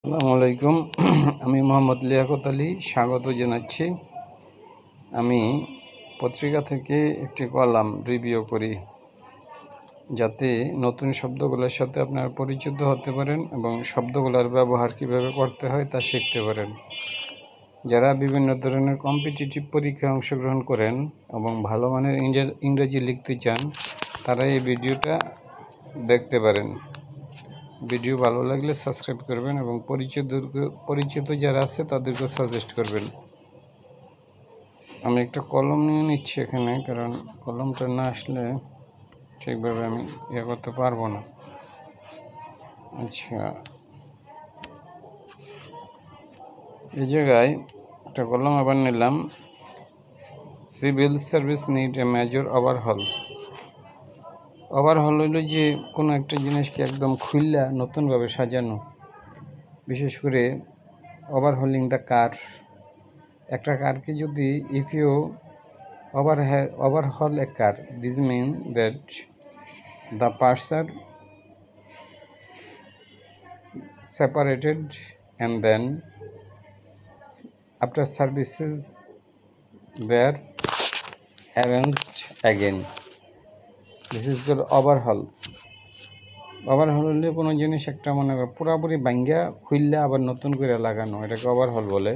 আসসালামু আলাইকুম। আমি মোহাম্মদ লিয়াকত আলী স্বাগত জানাচ্ছি। আমি পত্রিকা থেকে একটি কলাম রিভিউ করি যাতে নতুন শব্দগুলোর সাথে আপনারা পরিচিত হতে পারেন এবং শব্দগুলোর ব্যবহার কীভাবে করতে হয় তা শিখতে পারেন। যারা বিভিন্ন ধরনের কম্পিটিটিভ পরীক্ষায় অংশগ্রহণ করেন এবং ভালো মানের ইংরেজি লিখতে চান তারা এই ভিডিওটা দেখতে পারেন। ভিডিও ভালো লাগলে সাবস্ক্রাইব করবেন এবং পরিচিত যারা আছে তাদেরকে সাজেস্ট করবেন। আমি একটা কলম নিয়ে নিচ্ছি এখানে, কারণ কলমটা না আসলে ঠিকভাবে আমি করতে পারবো না। আচ্ছা, এই জায়গায় একটা কলম আবার নিলাম। Civil service need a major overhaul. Overhaul হলো যে কোনো একটা জিনিসকে একদম খুললা নতুনভাবে সাজানো, বিশেষ করে ওভারহলিং দ্য কার। একটা কারকে যদি if you overhaul a car, this means that the parts are separated and then after services were arranged again. This is called overhaul. Overhaul হলে কোনো জিনিস একটা মনে করে পুরাপুরি ভাঙ্গা খুললে আবার নতুন করে লাগানো, এটাকে ওভারহল বলে।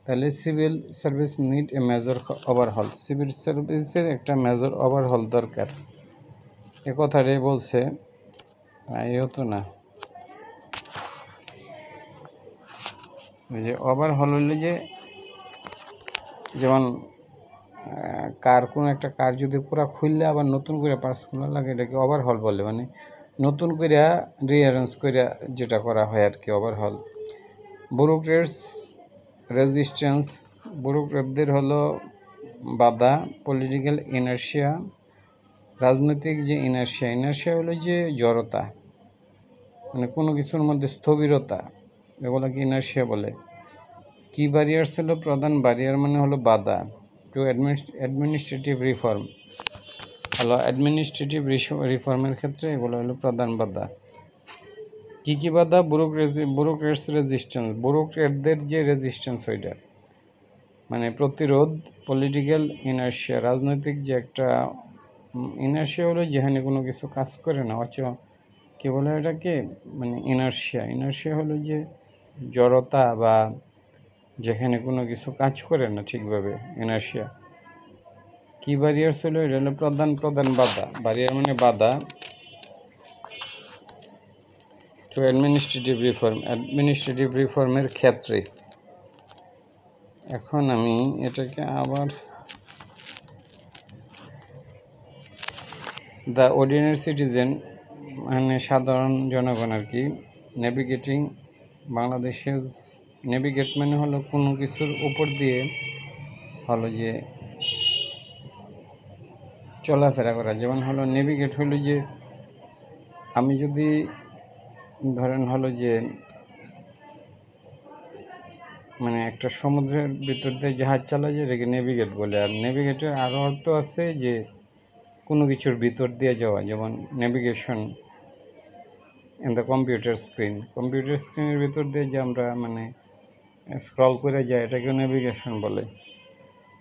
তাহলে civil service need a major overhaul. Civil সার্ভিসের একটা মেজর ওভারহল দরকার, এ কথাটাই বলছে। এই হতো না, যে ওভারহল হলে যে যেমন কার, কোনো একটা কার যদি পুরো খুললে আবার নতুন করে পার্টস খোলা লাগে, এটাকে ওভারহল বলে। মানে নতুন করে রিঅ্যারেঞ্জ করে যেটা করা হয় আর কি, ওভারহল। ব্যুরোক্রেটস রেজিস্ট্যান্স, ব্যুরোক্রেটদের হলো বাধা। পলিটিক্যাল ইনার্শিয়া, রাজনৈতিক যে ইনার্শিয়া হলো যে জড়তা, মানে কোনো কিছুর মধ্যে স্থবিরতা, এগুলোকে ইনার্শিয়া বলে। কি ব্যারিয়ার্স হলো প্রধান ব্যারিয়ার, মানে হলো বাধা। টু অ্যাডমিনিস্ট্রেটিভ রিফর্ম হলো অ্যাডমিনিস্ট্রেটিভ রিফর্মের ক্ষেত্রে এগুলো হলো প্রধান বাধা। কী কী বাধা? ব্যুরোক্রেটস রেজিস্ট্যান্স, ব্যুরোক্রেটদের যে রেজিস্ট্যান্স ওইটা মানে প্রতিরোধ। পলিটিক্যাল ইনার্শিয়া, রাজনৈতিক যে একটা ইনার্শিয়া হলো যেখানে কোনো কিছু কাজ করে না, কী বলে এটাকে, মানে ইনার্শিয়া হলো যে জড়তা বা যেখানে কোনো কিছু কাজ করে না ঠিকভাবে, ইনার্শিয়া। কি ব্যারিয়ার্স হলো, এটা হলো প্রধান বাধা। ব্যারিয়ার মানে বাধা। টু অ্যাডমিনিস্ট্রেটিভ রিফর্মের ক্ষেত্রে। এখন আমি এটাকে আবার দ্য অর্ডিনারি সিটিজেন মানে সাধারণ জনগণ আর কি। নেভিগেটিং বাংলাদেশের, নেভিগেট মানে হলো কোনো কিছুর উপর দিয়ে হলো যে চলাফেরা করা। যেমন হলো নেভিগেট হলো যে আমি যদি ধরেন হলো যে মানে একটা সমুদ্রের ভিতর দিয়ে জাহাজ চালা যায়, এটাকে নেভিগেট বলে। আর নেভিগেটের আরও অর্থ আছে যে কোনো কিছুর ভিতর দিয়ে যাওয়া, যেমন নেভিগেশন ইন দ্য কম্পিউটার স্ক্রিনের ভিতর দিয়ে যে আমরা মানে স্ক্রল করে যাই, এটাকেও নেভিগেশন বলে।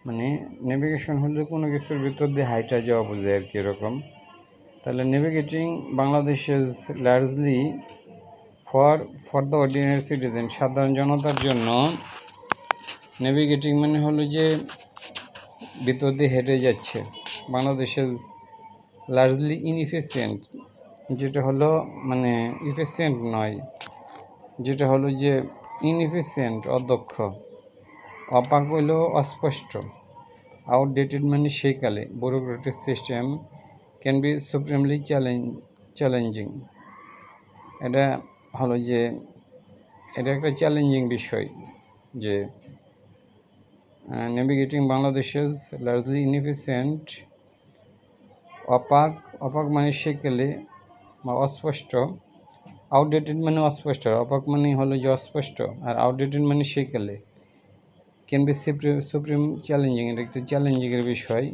মানে নেভিগেশন হলে কোনো কিছুর ভিতর দিয়ে হাইটা যাওয়া বোঝায় আর কি, এরকম। তাহলে navigating Bangladesh is largely for the ordinary citizen, সাধারণ জনতার জন্য। নেভিগেটিং মানে হলো যে ভিতর দিয়ে হেঁটে যাচ্ছে। বাংলাদেশের লার্জলি ইনএফিসিয়েন্ট, যেটা হলো মানে ইফিসিয়েন্ট নয়, যেটা হলো যে ইনএফিসিয়েন্ট, অদক্ষ। অপাক হইলো অস্পষ্ট। আউটডেটেড মানে সেইকালে। Bureaucratic system can be supremely challenging. এটা হলো যে এটা একটা চ্যালেঞ্জিং বিষয়, যে নেভিগেটিং বাংলাদেশের লার্জলি ইনএফিসিয়েন্ট। অপাক মানে সেকেলে বা অস্পষ্ট। আউটডেটেড মানে অস্পষ্ট, অপাক মানে হলো যে অস্পষ্ট, আর আউটডেটেড মানে সেকেলে। ক্যান বি সুপ্রিম চ্যালেঞ্জিং, এটা একটা চ্যালেঞ্জিংয়ের বিষয়।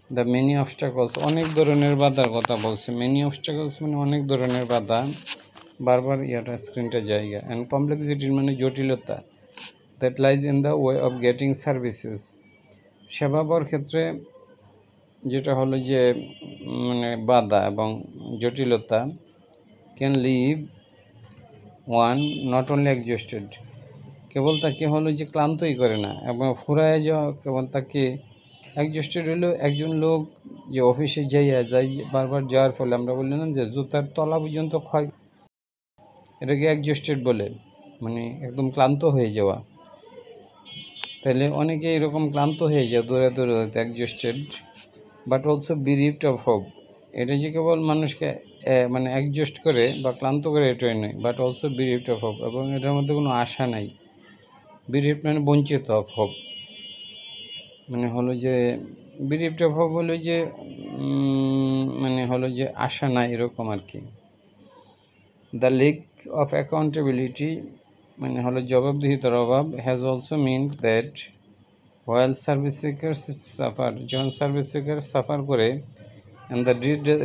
দ্য মেনি অবস্টাকলস, অনেক ধরনের বাধার কথা বলছে। মেনি অবস্টাকলস মানে অনেক ধরনের বাধা। বারবার ইয়াটা স্ক্রিনটা জায়গা অ্যান্ড কমপ্লেক্সিটি মানে জটিলতা that lies in the way of getting services সেবা পাওয়ার ক্ষেত্রে যেটা হলো যে মানে বাধা এবং জটিলতা can leave one not only exhausted কেবল তাকে হলো যে ক্লান্তই করে না এবং ফুরায় যাওয়া কেবল তাকে এক্সস্টেড হলো একজন লোক যে অফিসে যাই বারবার যাওয়ার ফলে আমরা বললাম যে জুতার তলা পর্যন্ত ক্ষয় এটাকে এক্সস্টেড বলে মানে একদম ক্লান্ত হয়ে যাওয়া তাহলে অনেকে এরকম ক্লান্ত হয়ে যায় দৌড়ে দৌড়ে exhausted but also bereaved of hope এটা যে কেবল মানুষকে মানে অ্যাডজাস্ট করে বা ক্লান্ত করে এটাই নয় but also bereaved of hope এবং এটার মধ্যে কোনো আশা নাই বিরিভড মানে বঞ্চিত অফ হোপ মানে হলো যে বিরিভড অফ হোপ হলো যে মানে হলো যে আশা নাই এরকম আর কি দ্য লেক অফ অ্যাকাউন্টেবিলিটি মানে হলো জবাবদিহিতার অভাব has also mean that while service seeker suffer যখন সার্ভিস সিকার সাফার করে অ্যান্ড দ্য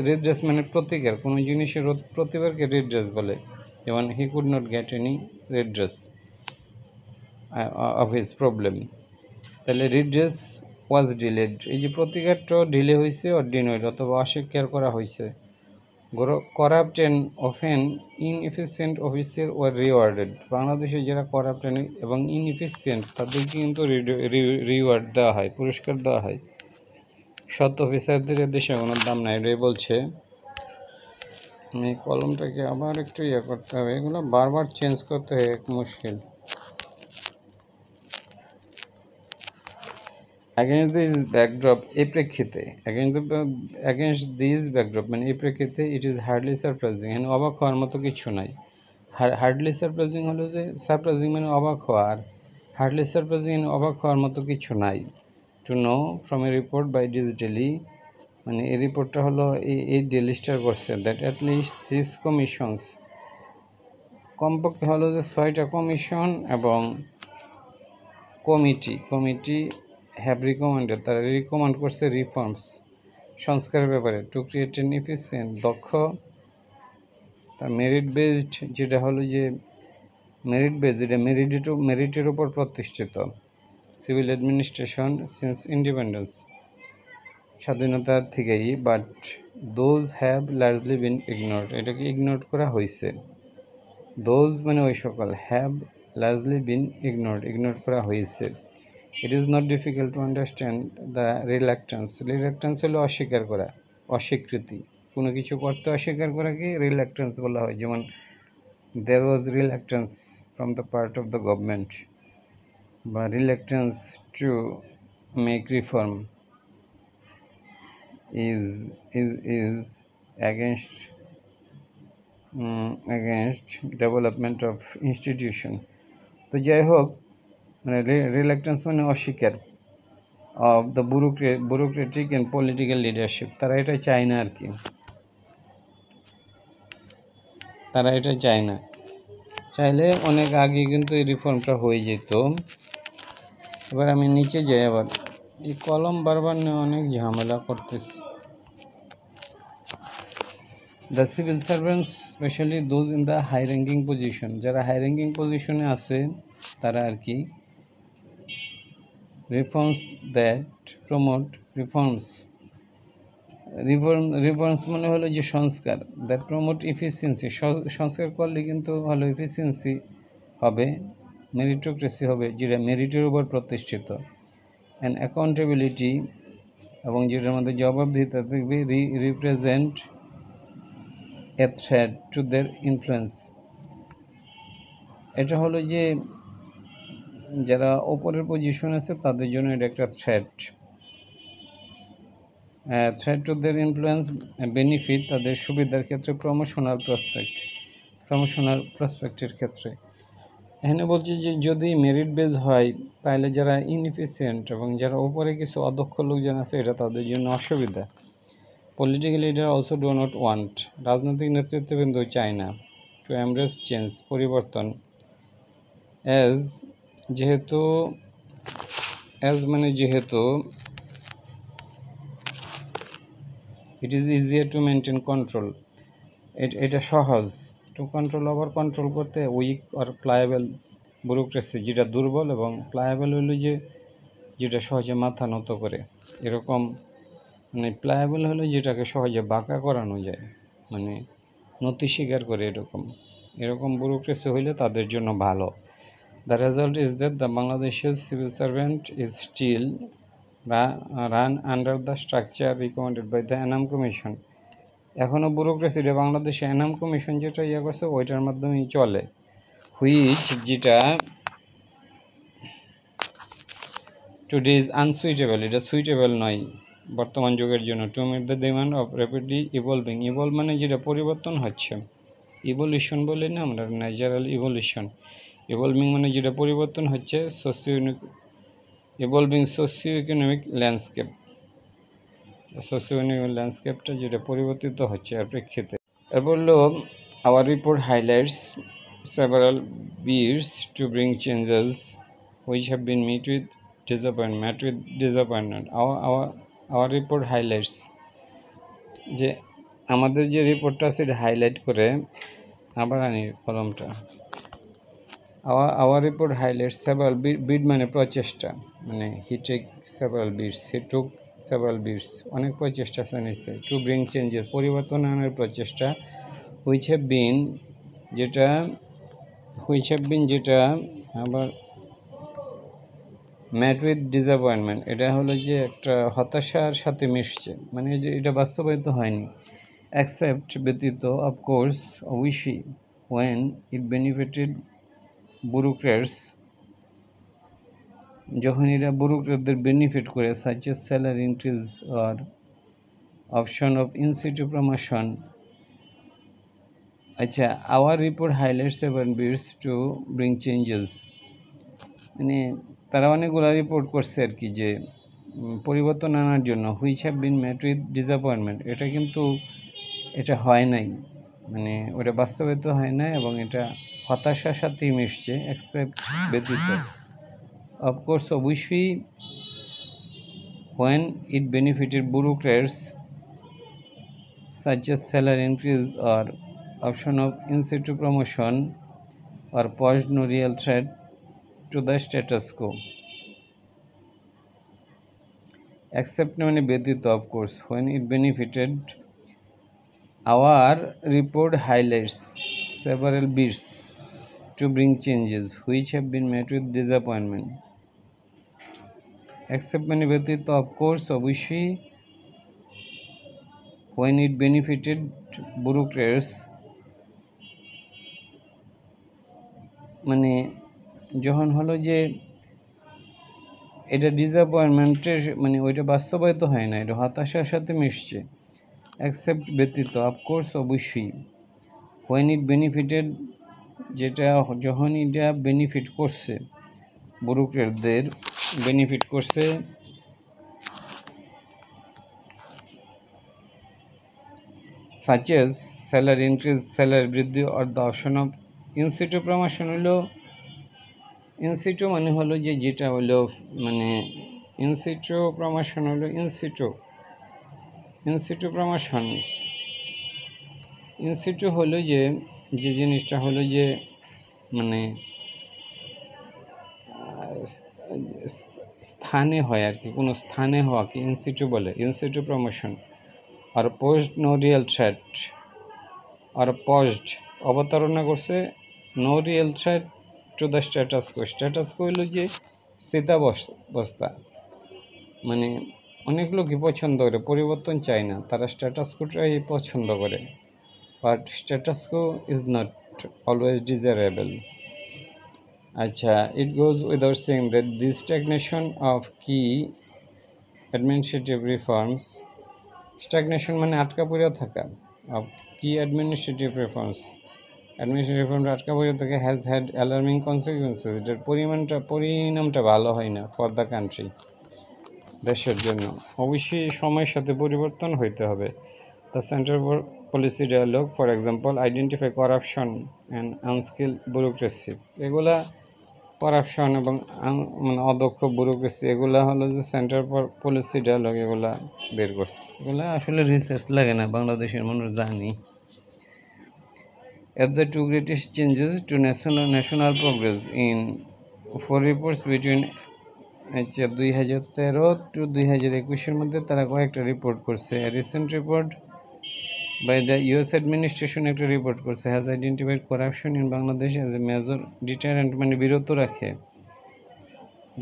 রিড্রেস মানে প্রতিকার কোনো জিনিসের প্রতিবারকে রিড্রেস বলে যেমন he could not get any redress of his problem তাহলে রিড্রেস ওয়াজ ডিলেড এই যে প্রতিকারটাও ডিলে হয়েছে অর ডিনয়েড অথবা অস্বীকার করা হয়েছে corrupt and often inefficient officer were rewarded বাংলাদেশে যারা করাপ্ট এবং ইনএফিসিয়েন্ট তাদেরকে কিন্তু রিওয়ার্ড দেওয়া হয় পুরস্কার দেওয়া হয় সৎ অফিসারদের দেশে কোনো দাম নাই এটাই বলছে আমি কলমটাকে আবার একটু করতে হবে এগুলো বারবার চেঞ্জ করতে হয় এক মুশকিল against this backdrop এই প্রেক্ষিতে against this backdrop মানে এই প্রেক্ষিতে it is hardly surprising এখানে অবাক হওয়ার মতো কিছু নাই hardly surprising হলো যে surprising মানে অবাক হওয়া আর hardly surprising মানে অবাক হওয়ার মতো কিছু নাই to know from a report by this daily মানে এই রিপোর্টটা হলো এই ডেইলি স্টার করছে that at least 6 commissions কমপক্ষে হলো যে 6টা কমিশন এবং কমিটি হ্যাভ রিকমেন্ডেড তারা রিকমেন্ড করছে রিফর্মস সংস্কারের ব্যাপারে টু ক্রিয়েট এন এফিসিয়েন্ট দক্ষ তার মেরিট বেসড যেটা হলো যে মেরিট বেসড যেটা মেরিটের উপর প্রতিষ্ঠিত সিভিল অ্যাডমিনিস্ট্রেশন সিন্স ইন্ডিপেন্ডেন্স স্বাধীনতার থেকেই but those have largely been ignored এটাকে ইগনোর করা হয়েছে দোজ মানে ওই সকল হ্যাভ লার্জলি বিন ইগনোর করা হয়েছে it is not difficult to understand the reluctance হলো অস্বীকার করা অস্বীকৃতি কোনো কিছু করতে অস্বীকার করাকে রিল্যাক্টেন্স বলা হয় যেমন there was reluctance from the part of the government বা reluctance to make reform is against development of institution তো যাই হোক মানে রিল্যাক্টেন্স মানে অস্বীকার of the bureaucratic and political leadership তারা এটা চায় না আর কি তারা এটা চায় না চাইলে অনেক আগে কিন্তু এই রিফর্মটা হয়ে যেত এবার আমি নিচে যাই আবার এই কলম বারবার নিয়ে অনেক ঝামেলা করতেছে the civil servants specially those in the high ranking position যারা হাই র্যাঙ্কিং পজিশনে আছে তারা আর কি রিফর্মস দ্যাট প্রমোট রিফর্মস মানে হলো যে সংস্কার দ্যাট প্রমোট এফিসিয়েন্সি সংস্কার করলে কিন্তু হলো এফিসিয়েন্সি হবে মেরিটোক্রেসি হবে যেটা মেরিটের উপর প্রতিষ্ঠিত অ্যান্ড অ্যাকাউন্টেবিলিটি এবং যেটার মধ্যে জবাবদিহিতা থাকবে represent a threat to their influence এটা হলো যে যারা ওপরের পজিশন আছে তাদের জন্য এটা একটা threat to their influence benefit তাদের সুবিধার ক্ষেত্রে প্রমোশনাল প্রসপেক্টের ক্ষেত্রে এখানে বলছি যে যদি মেরিট বেস হয় তাহলে যারা ইনএফিসিয়েন্ট এবং যারা উপরে কিছু অদক্ষ লোকজন আছে এটা তাদের জন্য অসুবিধা political leader also do not want রাজনৈতিক নেতৃত্ববৃন্দ চায় না টু এমব্রেস চেঞ্জ পরিবর্তন যেহেতু it is easier to maintain control এটা সহজ টু কন্ট্রোল ওভার কন্ট্রোল করতে উইক আর প্লায়েবল ব্যুরোক্রেসি, যেটা দুর্বল এবং প্লায়েবল হলো যেটা সহজে মাথা নত করে, এরকম মানে প্লায়েবল হলো যেটাকে সহজে বাঁকা করানো যায়, মানে নতি স্বীকার করে এরকম ব্যুরোক্রেসি হইলে তাদের জন্য ভালো। The result is that the বাংলাদেশের civil servant is still run under the structure recommended by the Enam commission. এখনও ব্যুরোক্রেসিটা বাংলাদেশে এনাম কমিশন যেটা করছে ওইটার মাধ্যমেই চলে, হুইচ যেটা টুডে ইজ আনসুইটেবল, এটা সুইটেবল নয় বর্তমান যুগের জন্য। To meet the demand of rapidly evolving, evolve মানে যেটা পরিবর্তন হচ্ছে, ইভলিউশন বলি না আমরা, ন্যাচারাল ইভলিউশন। ইভলভিং মানে যেটা পরিবর্তন হচ্ছে, evolving socio economic landscape, socio economic ল্যান্ডস্কেপটা যেটা পরিবর্তিত হচ্ছে এর প্রেক্ষিতে। এরপর হলো our report highlights several beers to bring changes which have been met with disappointment. Our report highlights, যে আমাদের যে রিপোর্টটা সেটা হাইলাইট করে, আবার আনি কলমটা। আওয়ার রিপোর্ট হাইলাইটস সেভারাল বিড মানে প্রচেষ্টা, মানে হি টুক সেভারাল বিডস, অনেক প্রচেষ্টা নিচ্ছে, টু ব্রিং চেঞ্জেস পরিবর্তন আনার প্রচেষ্টা, হুইচ হ্যাভ বিন যেটা আবার ম্যাট উইথ ডিসঅ্যাপয়েন্টমেন্ট, এটা হলো যে একটা হতাশার সাথে মিশছে, মানে যে এটা বাস্তবায়িত হয়নি। অ্যাকসেপ্ট ব্যতীত, অফকোর্স অবশ্যই, ওয়েন ইট বেনিফিটেড ব্যুরোক্রেটস যখন এটা ব্যুরোক্রেটদের বেনিফিট করে, such a salary increase or option of in situ promotion. আচ্ছা, our report highlights seven bids to bring changes, মানে তারা অনেকগুলো রিপোর্ট করছে আর কি, যে পরিবর্তন আনার জন্য, which have been mate with disappointment, এটা কিন্তু এটা হয় নাই, মানে ওটা বাস্তবায়িত হয় নাই এবং এটা হতাশার সাথেই মিশছে। অ্যাকসেপ্ট ব্যতীত, অফকোর্স অবশ্যই, when it benefited bureaucrats such as salary increase or option of in situ promotion or posed no real threat to the status quo. Except মানে ব্যতীত, of course, when it benefited. Our report highlights several bids to bring changes which have been met with disappointment. Except মানে ব্যতীত, of course অবশ্যই, when it benefited bureaucrats মানে যখন হলো যে এটা ডিসঅ্যাপয়েন্টমেন্টের মানে ওইটা বাস্তবায়িত হয় না, এটা হতাশার সাথে মিশছে। অ্যাকসেপ্ট ব্যতীত, অফকোর্স অবশ্যই, when it benefited যেটা যখন এটা বেনিফিট করছে, ব্যুরোক্রেটদের বেনিফিট করছে, such as salary increase, salary বৃদ্ধি, or the option of in situ promotion হলো, in situ মানে হলো যে যেটা হলো মানে in situ promotion হলো in situ promotion, in situ হলো যে জিনিসটা হলো যে মানে স্থানে হয় আর কি, কোনো স্থানে হওয়াকে in situ বলে, in situ promotion। আর পোস্ট নো রিয়েল থ্রেট, আর পোস্ট অবতারণা করছে, no real threat to the status quo, status quo হলো যে স্থিতাবস্থা, মানে অনেক লোকই পছন্দ করে, পরিবর্তন চায় না, তারা স্ট্যাটাস কোটাই পছন্দ করে, but status quo is not always desirable. আচ্ছা, it goes without saying that this stagnation of কি অ্যাডমিনিস্ট্রেটিভ রিফর্মস, স্ট্যাগনেশন মানে আটকা পড়ে থাকা, অফ কি অ্যাডমিনিস্ট্রেটিভ রিফর্মটা আটকা পড়ে থাকে, হ্যাজ হ্যাড অ্যালার্মিং কনসিকুয়েন্সেস, এটার পরিণামটা ভালো হয় না ফর দ্য কান্ট্রি, দেশের জন্য। অবশ্যই সময়ের সাথে পরিবর্তন হইতে হবে। The centre for policy dialogue, for example, identify corruption and unskill bureaucracy, এগুলা করাপশন এবং মানে অদক্ষ ব্যুরোক্রেসি, এগুলা হলো যে সেন্টার ফর পলিসি ডায়ালগ এগুলা বের করছে। এগুলা আসলে রিসার্চ লাগে না, বাংলাদেশের মানুষ জানি। as the two greatest changes to national progress in 4 reports between 2013 to 2021 মধ্যে তারা কয়েকটা রিপোর্ট করছে। Recent report by the US administration একটা রিপোর্ট করছে has identified corruption in Bangladesh as a major deterrent, মানে বিরত রাখে,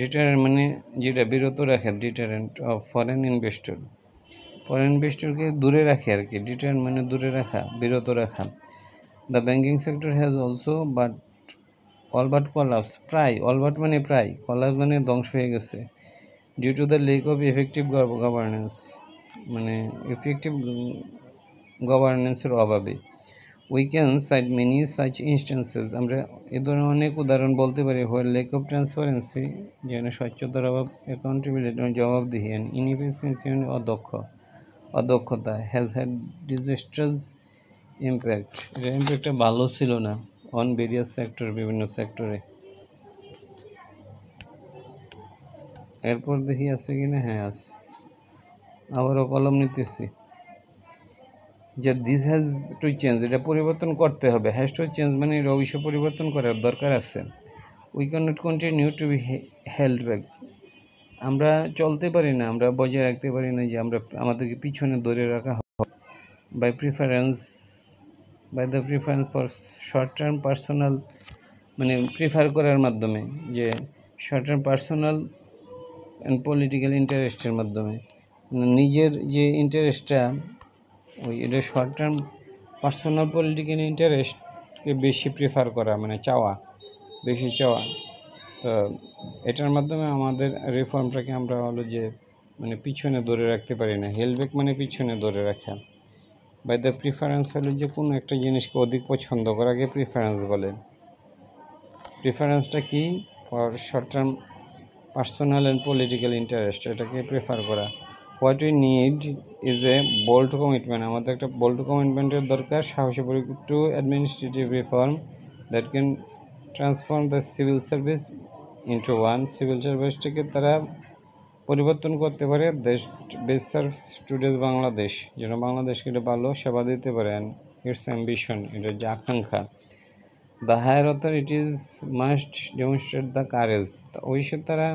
ডিটারেন্ট মানে যেটা বিরত রাখে, ডিটারেন্ট অফ ফরেন ইনভেস্টরকে দূরে রাখে আর কি। ডিটারেন্ট মানে দূরে রাখা, বিরত রাখা। The banking sector has also all but collapse, প্রায়, অল বাট মানে প্রায়, কলাপস মানে ধ্বংস হয়ে গেছে, due to the lack of effective governance, মানে এফেক্টিভ গভর্নেন্সের অভাবে। We can cite many such instances, আমরা এ ধরনের অনেক উদাহরণ বলতে পারি। হোয়ার লেক অফ ট্রান্সপারেন্সি, যেখানে স্বচ্ছতার অভাব, অ্যাকাউন্টেবিলিটি জবাবদিহি, অ্যান্ড ইনএফিসিয়েন্সি অদক্ষতা হ্যাজ হ্যাড ডিজাস্ট্রাস ইম্প্যাক্ট, এটার ইম্প্যাক্টটা ভালো ছিল না অন ভেরিয়াস সেক্টর, বিভিন্ন সেক্টরে। এরপর দেখি আছে কিনা, হ্যাঁ আছে, আবারও কলম নিতেছি যে দিস হ্যাজ টু চেঞ্জ, এটা পরিবর্তন করতে হবে। হ্যাজ টু চেঞ্জ মানে এটা অবশ্যই পরিবর্তন করার দরকার আছে। We can not continue to be held back, আমরা চলতে পারি না, আমরা বজায় রাখতে পারি না যে আমাদেরকে পিছনে ধরে রাখা হবে by the preference for short term personal, মানে প্রিফার করার মাধ্যমে, যে short term personal and political ইন্টারেস্টের মাধ্যমে, নিজের যে ইন্টারেস্টটা ওই এটা শর্ট টার্ম পার্সোনাল পলিটিক্যাল ইন্টারেস্টকে বেশি প্রিফার করা, মানে বেশি চাওয়া। তো এটার মাধ্যমে আমাদের রিফর্মটাকে আমরা হলো যে মানে পিছনে ধরে রাখতে পারি না। হেলব্যাক মানে পিছনে ধরে রাখা। বাই দ্য প্রিফারেন্স হলো যে কোনো একটা জিনিসকে অধিক পছন্দ করাকে প্রিফারেন্স বলে। প্রিফারেন্সটা কি? For short term personal and political interest, এটাকে প্রেফার করা। What we need is a bold commitment, আমাদের একটা বোল্ড কমিটমেন্টের দরকার, সাহসী পরিকল্পনা to administrative reform that can transform the civil service into one, civil সার্ভিসটাকে তারা পরিবর্তন করতে পারে বেস্ট সার্ভ টুডেজ বাংলাদেশ, যেন বাংলাদেশকে এটা ভালো সেবা দিতে পারে। ইটস অ্যাম্বিশন, এটা যে আকাঙ্ক্ষা। The higher authorities must demonstrate the courage, অবশ্যই তারা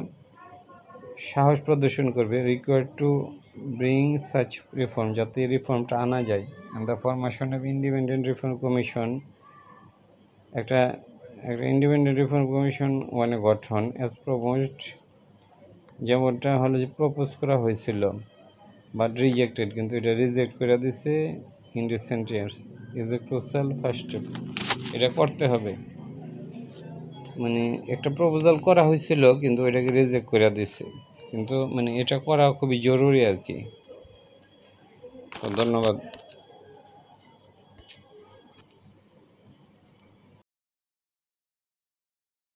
সাহস প্রদর্শন করবে। Required to bring such reform, যাতে এই রিফর্মটা আনা যায়। And the formation of independent reform commission, একটা ইন্ডিপেন্ডেন্ট রিফর্ম কমিশন মানে গঠন, অ্যাজ প্রপোজড, যেমনটা হলো যে প্রপোজ করা হয়েছিল, বাট রিজেক্টেড, কিন্তু এটা রিজেক্ট করে দিছে in recent years, is a crucial first step, এটা করতে হবে। মানে একটা প্রপোজাল করা হয়েছিল কিন্তু এটাকে রিজেক্ট করে দিছে, কিন্তু মানে এটা করা খুবই জরুরি আর কি। তো ধন্যবাদ।